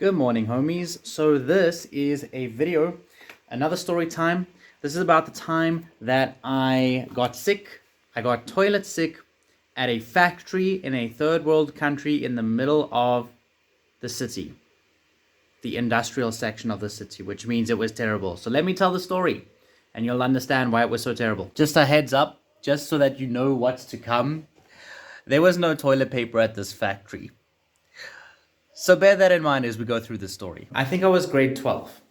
Good morning, homies. So this is a video, another story time. This is about the time that I got sick. I got toilet sick at a factory in a third world country in the middle of the city, the industrial section of the city, which means it was terrible. So let me tell the story and you'll understand why it was so terrible. Just a heads up, just so that you know what's to come. There was no toilet paper at this factory. So bear that in mind as we go through the story. I think I was grade 12.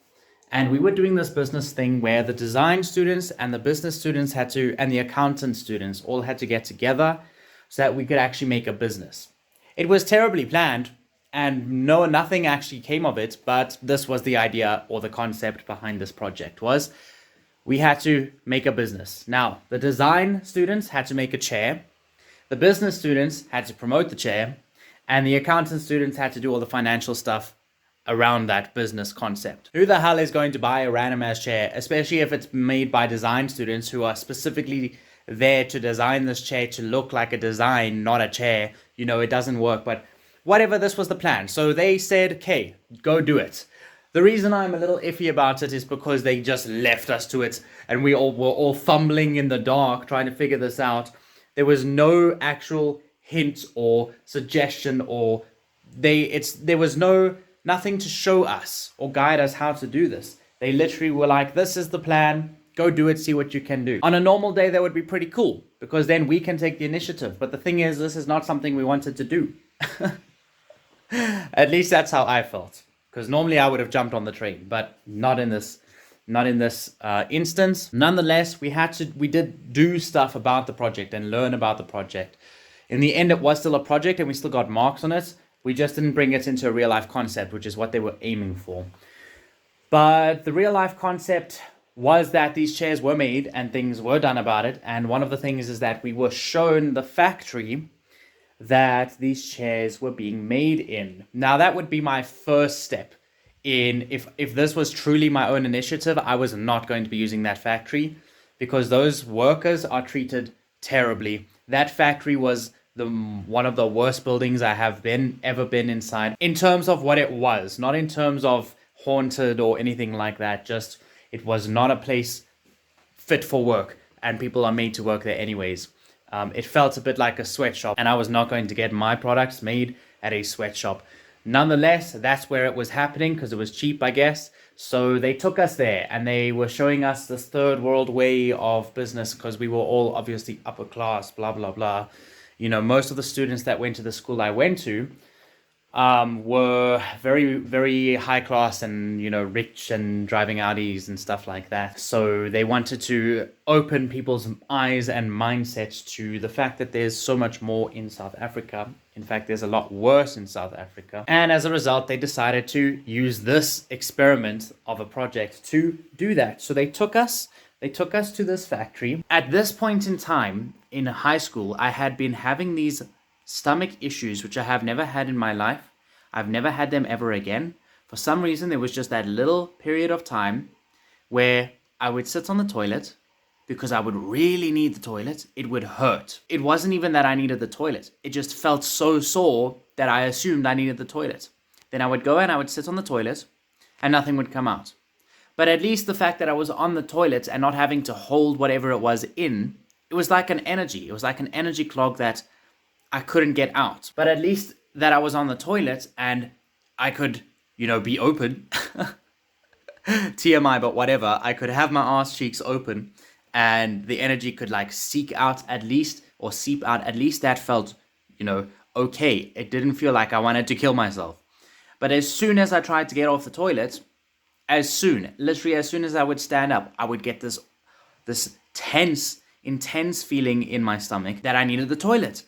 And we were doing this business thing where the design students and the business students and the accountant students all had to get together so that we could actually make a business. It was terribly planned and nothing actually came of it, but this was the idea or the concept behind this project was we had to make a business. Now, the design students had to make a chair. The business students had to promote the chair. And the accountant students had to do all the financial stuff around that business concept. Who the hell is going to buy a random ass chair, especially if it's made by design students who are specifically there to design this chair to look like a design, not a chair? You know, it doesn't work, but whatever, this was the plan. So they said, okay, go do it. The reason I'm a little iffy about it is because they just left us to it and we all were all fumbling in the dark trying to figure this out. There was no actual hint or suggestion or there was nothing to show us or guide us how to do this. They literally were like, this is the plan, go do it, see what you can do. On a normal day that would be pretty cool because then we can take the initiative, but the thing is, this is not something we wanted to do. At least that's how I felt, because normally I would have jumped on the train, but not in this instance. Nonetheless, we did do stuff about the project and learn about the project. In the end, it was still a project and we still got marks on it. We just didn't bring it into a real life concept, which is what they were aiming for. But the real life concept was that these chairs were made and things were done about it. And one of the things is that we were shown the factory that these chairs were being made in. Now, that would be my first step in, if this was truly my own initiative, I was not going to be using that factory because those workers are treated terribly. That factory was one of the worst buildings I have ever been inside in terms of what it was, not in terms of haunted or anything like that. Just it was not a place fit for work and people are made to work there anyways. It felt a bit like a sweatshop and I was not going to get my products made at a sweatshop. Nonetheless, that's where it was happening because it was cheap, I guess. So they took us there and they were showing us this third world way of business because we were all obviously upper class, blah, blah, blah. You know, most of the students that went to the school I went to were very, very high class and, you know, rich and driving Audis and stuff like that. So they wanted to open people's eyes and mindsets to the fact that there's so much more in South Africa. In fact, there's a lot worse in South Africa. And as a result, they decided to use this experiment of a project to do that. So they took us to this factory. At this point in time in high school, I had been having these stomach issues, which I have never had in my life. I've never had them ever again. For some reason, there was just that little period of time where I would sit on the toilet because I would really need the toilet. It would hurt. It wasn't even that I needed the toilet. It just felt so sore that I assumed I needed the toilet. Then I would go and I would sit on the toilet and nothing would come out. But at least the fact that I was on the toilet and not having to hold whatever it was in, it was like an energy. It was like an energy clog that I couldn't get out. But at least that I was on the toilet and I could, you know, be open. TMI, but whatever. I could have my ass cheeks open and the energy could like seep out at least. At least that felt, you know, okay. It didn't feel like I wanted to kill myself. But as soon as I tried to get off the toilet, literally as soon as I would stand up, I would get this intense feeling in my stomach that I needed the toilet.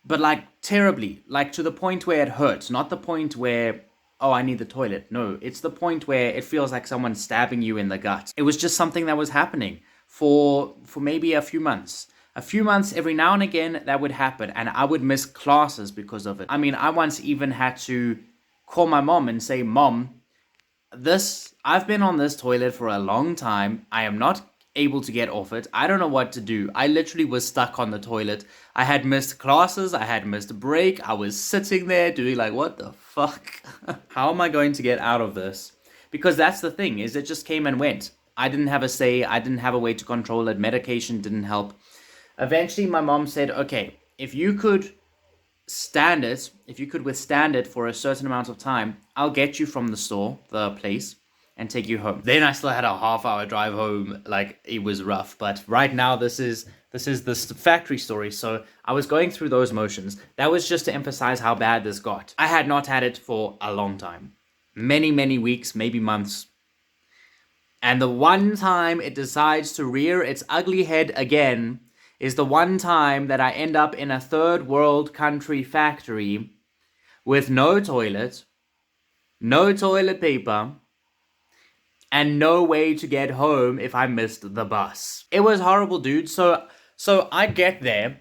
But like terribly, like to the point where it hurts, not the point where, oh, I need the toilet. No, it's the point where it feels like someone's stabbing you in the gut. It was just something that was happening for maybe a few months. A few months, every now and again, that would happen. And I would miss classes because of it. I mean, I once even had to call my mom and say, Mom, I've been on this toilet for a long time. I am not able to get off it. I don't know what to do. I literally was stuck on the toilet. I had missed classes. I had missed a break. I was sitting there doing like, what the fuck? How am I going to get out of this? Because that's the thing, is it just came and went. I didn't have a say. I didn't have a way to control it. Medication didn't help. Eventually, my mom said, okay, if you could withstand it for a certain amount of time, I'll get you from the place, and take you home. Then I still had a half-hour drive home. Like, it was rough. But right now, this is the factory story. So I was going through those motions. That was just to emphasize how bad this got. I had not had it for a long time. Many, many weeks, maybe months. And the one time it decides to rear its ugly head again is the one time that I end up in a third world country factory with no toilet, no toilet paper, and no way to get home if I missed the bus. It was horrible, dude. So I get there,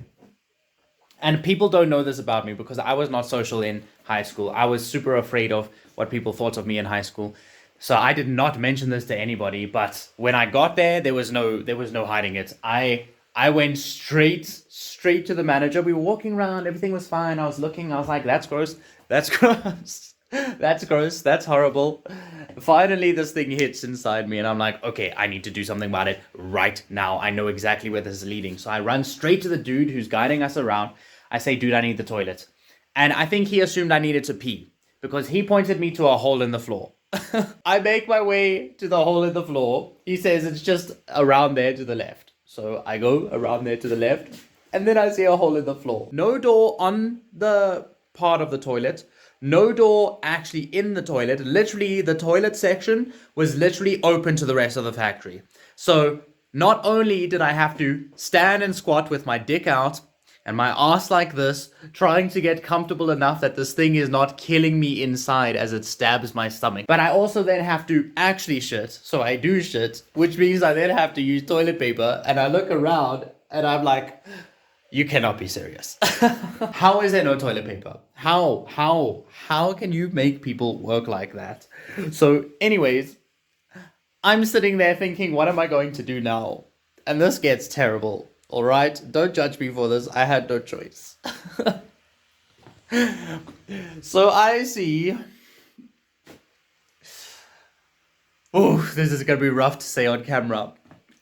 and people don't know this about me because I was not social in high school. I was super afraid of what people thought of me in high school. So I did not mention this to anybody, but when I got there, there was no hiding it. I went straight to the manager. We were walking around, everything was fine. I was looking, I was like, that's gross. That's gross. That's gross. That's horrible. Finally, this thing hits inside me, and I'm like, okay, I need to do something about it right now. I know exactly where this is leading. So I run straight to the dude who's guiding us around. I say, dude, I need the toilet. And I think he assumed I needed to pee because he pointed me to a hole in the floor. I make my way to the hole in the floor. He says it's just around there to the left. So I go around there to the left, and then I see a hole in the floor. No door on the part of the toilet. No door actually in the toilet. Literally, the toilet section was literally open to the rest of the factory. So not only did I have to stand and squat with my dick out and my ass like this, trying to get comfortable enough that this thing is not killing me inside as it stabs my stomach, but I also then have to actually shit. So I do shit, which means I then have to use toilet paper, and I look around and I'm like, you cannot be serious. How is there no toilet paper? How can you make people work like that? So anyways, I'm sitting there thinking, what am I going to do now? And this gets terrible. All right? Don't judge me for this. I had no choice. So I see... Oh, this is going to be rough to say on camera.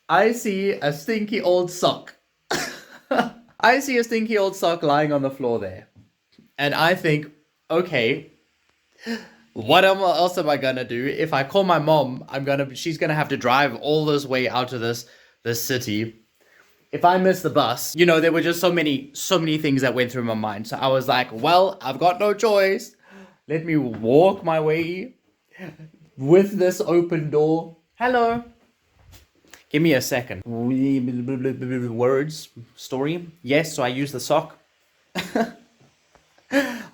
I see a stinky old sock. I see a stinky old sock lying on the floor there. And I think, okay, what else am I gonna do? If I call my mom, she's gonna have to drive all this way out to this city. If I miss the bus, there were just so many things that went through my mind. So I was like, well, I've got no choice. Let me walk my way with this open door. Hello. Give me a second. Words, story. Yes, so I use the sock.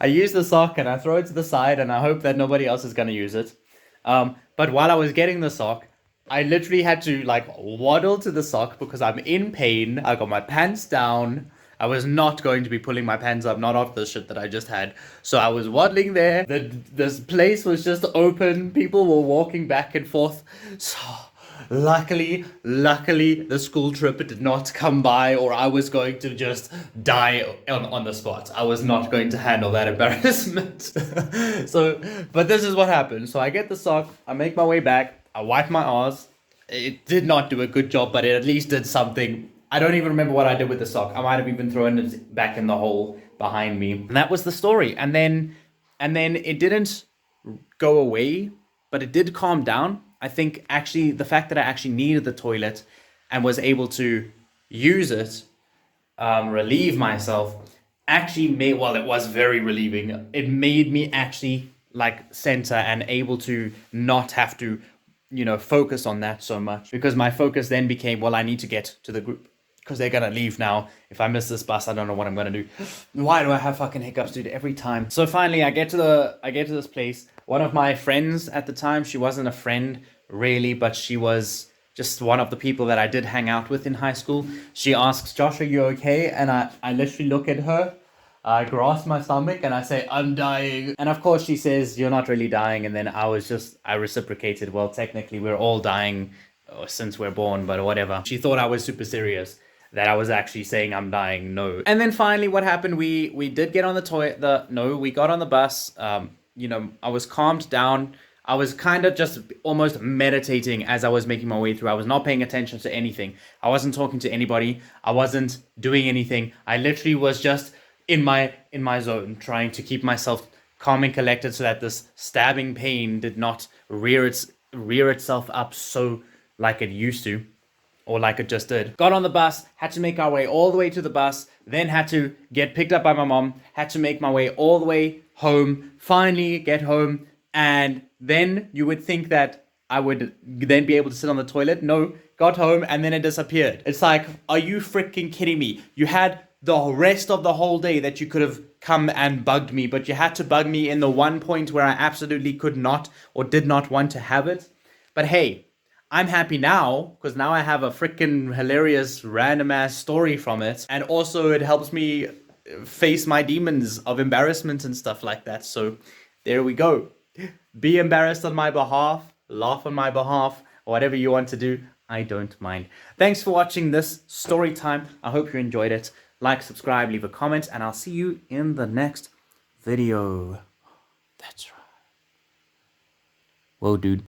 I use the sock and I throw it to the side and I hope that nobody else is going to use it. But while I was getting the sock, I literally had to waddle to the sock because I'm in pain. I got my pants down. I was not going to be pulling my pants up, not off the shit that I just had. So I was waddling there. This place was just open. People were walking back and forth. So... Luckily, the school trip did not come by, or I was going to just die on the spot. I was not going to handle that embarrassment. But this is what happened. So I get the sock, I make my way back, I wipe my ass. It did not do a good job, but it at least did something. I don't even remember what I did with the sock. I might have even thrown it back in the hole behind me. And that was the story. And then it didn't go away, but it did calm down. I think actually the fact that I actually needed the toilet and was able to use it, relieve myself, it was very relieving. It made me actually center and able to not have to, focus on that so much. Because my focus then became, well, I need to get to the group because they're going to leave now. If I miss this bus, I don't know what I'm going to do. Why do I have fucking hiccups, dude, every time? So finally I get to this place. One of my friends at the time, she wasn't a friend really, but she was just one of the people that I did hang out with in high school. She asks, Josh, are you okay? And I literally look at her, I grasp my stomach and I say, I'm dying. And of course she says, you're not really dying. And then I reciprocated, well, technically we're all dying since we're born, but whatever. She thought I was super serious, that I was actually saying I'm dying. No. And then finally what happened, we did get on we got on the bus. You know, I was calmed down. I was kind of just almost meditating as I was making my way through. I was not paying attention to anything. I wasn't talking to anybody. I wasn't doing anything. I literally was just in my zone, trying to keep myself calm and collected so that this stabbing pain did not rear itself up so like it used to, or like it just did. Got on the bus, had to make our way all the way to the bus, then had to get picked up by my mom, had to make my way all the way home, finally get home, and then you would think that I would then be able to sit on the toilet. No, got home and then it disappeared. It's like, are you freaking kidding me? You had the rest of the whole day that you could have come and bugged me, but you had to bug me in the one point where I absolutely could not or did not want to have it. But hey, I'm happy now because now I have a freaking hilarious random ass story from it. And also it helps me face my demons of embarrassment and stuff like that. So there we go. Be embarrassed on my behalf, laugh on my behalf, whatever you want to do. I don't mind. Thanks for watching this story time. I hope you enjoyed it. Like, subscribe, leave a comment, and I'll see you in the next video. That's right. Whoa, dude.